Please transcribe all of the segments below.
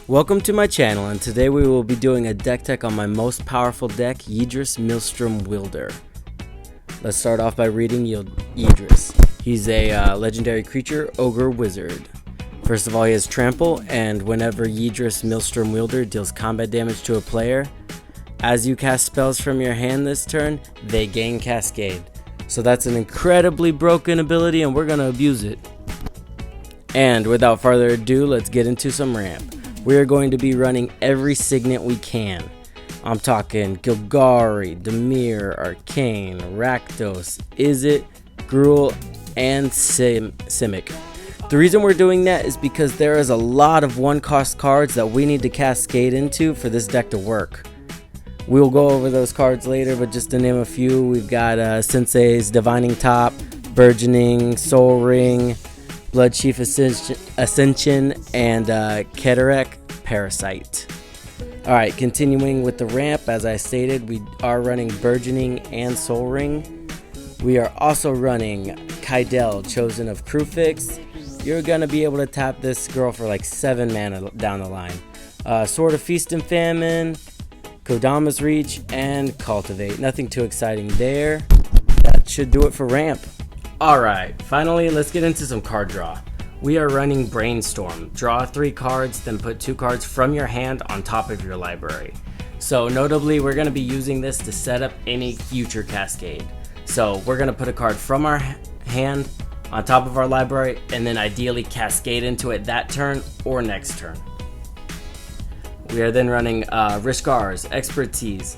Welcome to my channel, and today we will be doing a deck tech on my most powerful deck, Yidris Maelstrom Wielder. Let's start off by reading Yidris. He's a legendary creature, ogre wizard. First of all, he has trample, and whenever Yidris Maelstrom Wielder deals combat damage to a player, as you cast spells from your hand this turn, they gain Cascade. So that's an incredibly broken ability, and we're going to abuse it. And without further ado, let's get into some ramp. We are going to be running every signet we can. I'm talking Gilgari, Dimir, Arcane, Rakdos, Izzet, Gruul, and Simic. The reason we're doing that is because there is a lot of one-cost cards that we need to cascade into for this deck to work. We'll go over those cards later, but just to name a few, we've got Sensei's Divining Top, Burgeoning, Soul Ring, Bloodchief Ascension, and Cataract Parasite. Alright, continuing with the ramp, as I stated, we are running Burgeoning and Soul Ring. We are also running Kydel, Chosen of Crewfix. You're going to be able to tap this girl for like 7 mana down the line. Sword of Feast and Famine, Kodama's Reach, and Cultivate. Nothing too exciting there. That should do it for ramp. Alright, finally let's get into some card draw. We are running Brainstorm. Draw 3 cards, then put 2 cards from your hand on top of your library. So notably, we're going to be using this to set up any future Cascade. So we're going to put a card from our hand on top of our library, and then ideally cascade into it that turn or next turn. We are then running Rishkar's Expertise.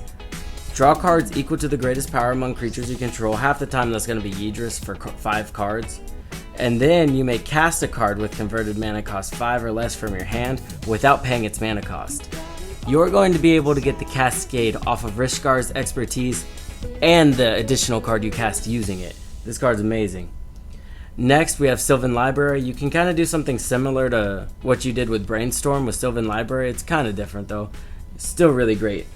Draw cards equal to the greatest power among creatures you control. Half the time that's going to be Yidris for 5 cards. And then you may cast a card with converted mana cost 5 or less from your hand without paying its mana cost. You're going to be able to get the Cascade off of Rishkar's Expertise and the additional card you cast using it. This card's amazing. Next, we have Sylvan Library. You can kind of do something similar to what you did with Brainstorm with Sylvan Library. It's kind of different though. It's still really great.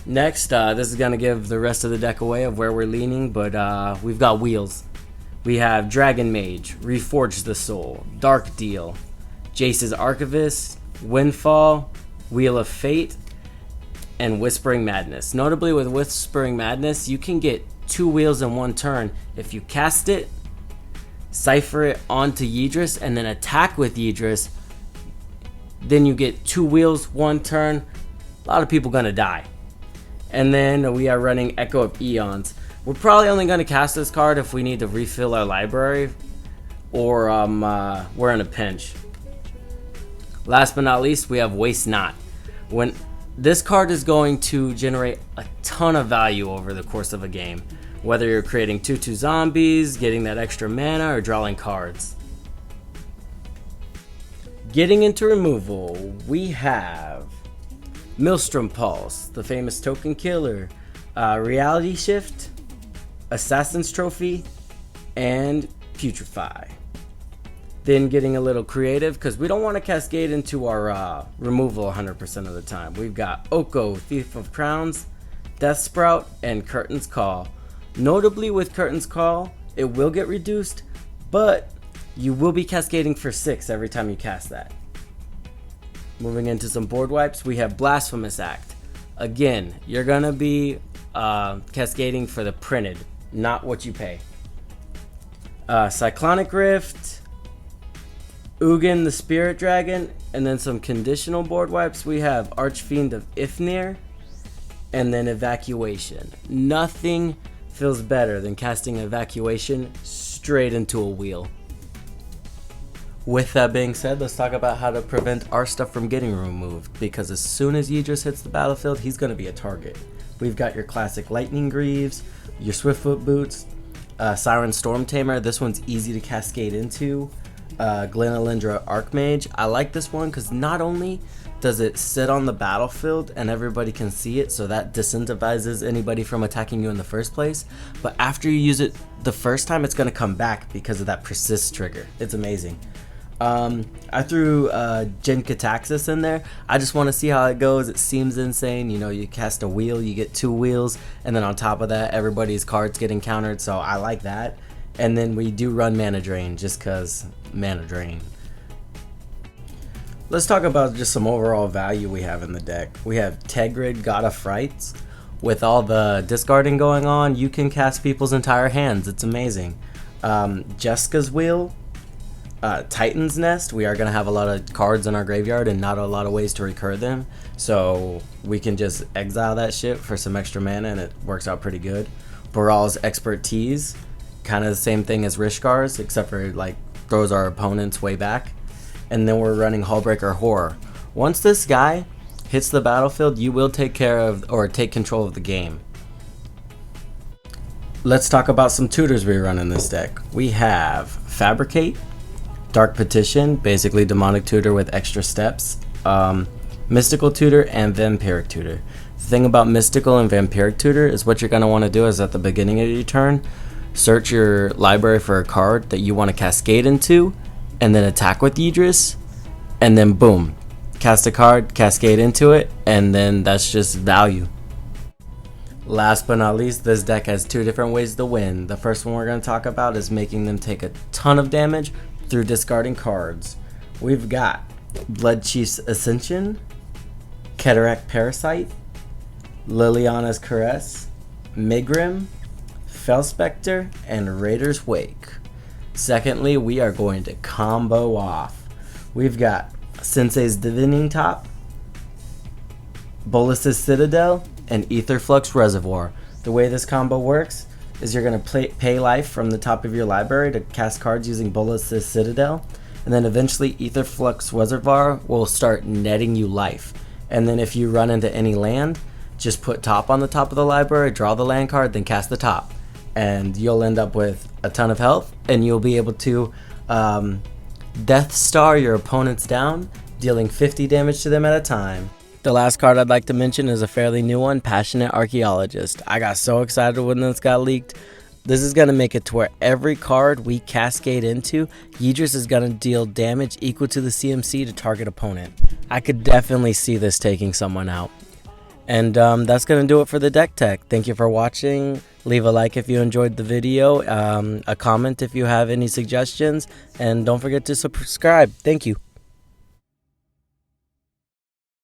Next, this is going to give the rest of the deck away of where we're leaning, but we've got wheels. We have Dragon Mage, Reforge the Soul, Dark Deal, Jace's Archivist, Windfall, Wheel of Fate, and Whispering Madness. Notably with Whispering Madness, you can get 2 wheels in 1 turn if you cast it, cipher it onto Yidris, and then attack with Yidris. Then you get 2 wheels 1 turn. A lot of people gonna die. And then we are running Echo of Eons. We're probably only gonna cast this card if we need to refill our library or we're in a pinch. Last but not least, we have Waste Not. When this card is going to generate a ton of value over the course of a game, whether you're creating 2/2 zombies, getting that extra mana, or drawing cards. Getting into removal, we have Maelstrom Pulse, the famous token killer, Reality Shift, Assassin's Trophy, and Putrefy. Then getting a little creative, because we don't want to cascade into our removal 100% of the time. We've got Oko, Thief of Crowns, Death Sprout, and Curtain's Call. Notably with Curtain's Call, it will get reduced, but you will be cascading for 6 every time you cast that. Moving into some board wipes, we have Blasphemous Act. Again, you're going to be cascading for the printed, not what you pay. Cyclonic Rift, Ugin the Spirit Dragon, and then some conditional board wipes. We have Archfiend of Ifnir, and then Evacuation. Nothing feels better than casting Evacuation straight into a wheel. With that being said, let's talk about how to prevent our stuff from getting removed, because as soon as Yidris hits the battlefield, he's going to be a target. We've got your classic Lightning Greaves, your Swiftfoot Boots, Siren Storm Tamer. This one's easy to cascade into. Glenalindra Archmage. I like this one because not only does it sit on the battlefield and everybody can see it, so that disincentivizes anybody from attacking you in the first place, but after you use it the first time, it's going to come back because of that persist trigger. It's amazing. I threw Genkataxis in there. I just want to see how it goes. It seems insane. You know, you cast a wheel, you get 2 wheels, and then on top of that, everybody's cards get encountered, so I like that. And then we do run Mana Drain just because Mana Drain. Let's talk about just some overall value we have in the deck. We have Tegrid, God of Frights. With all the discarding going on, you can cast people's entire hands. It's amazing. Jeska's Wheel, Titan's Nest. We are going to have a lot of cards in our graveyard and not a lot of ways to recur them. So we can just exile that shit for some extra mana and it works out pretty good. Baral's Expertise, kind of the same thing as Rishkar's, except for like throws our opponents way back. And then we're running Hullbreaker Horror. Once this guy hits the battlefield, you will take control of the game. Let's talk about some tutors we run in this deck. We have Fabricate, Dark Petition, basically demonic tutor with extra steps, mystical tutor, and vampiric tutor. The thing about mystical and vampiric tutor is what you're going to want to do is at the beginning of your turn, search your library for a card that you want to cascade into, and then attack with Yidris, and then boom, cast a card, cascade into it, and then that's just value. Last but not least, this deck has two different ways to win. The first one we're going to talk about is making them take a ton of damage through discarding cards. We've got Bloodchief's Ascension, Cataract Parasite, Liliana's Caress, Migrim, Felspectre, and Raider's Wake. Secondly, we are going to combo off. We've got Sensei's Divining Top, Bolus's Citadel, and Aetherflux Reservoir. The way this combo works is you're going to pay life from the top of your library to cast cards using Bolus's Citadel, and then eventually Aetherflux Reservoir will start netting you life. And then if you run into any land, just put top on the top of the library, draw the land card, then cast the top. And you'll end up with a ton of health, and you'll be able to Death Star your opponents down, dealing 50 damage to them at a time. The last card I'd like to mention is a fairly new one, Passionate Archaeologist. I got so excited when this got leaked. This is going to make it to where every card we cascade into, Yidris is going to deal damage equal to the CMC to target opponent. I could definitely see this taking someone out. And that's going to do it for the deck tech. Thank you for watching. Leave a like if you enjoyed the video, a comment if you have any suggestions, and don't forget to subscribe. Thank you.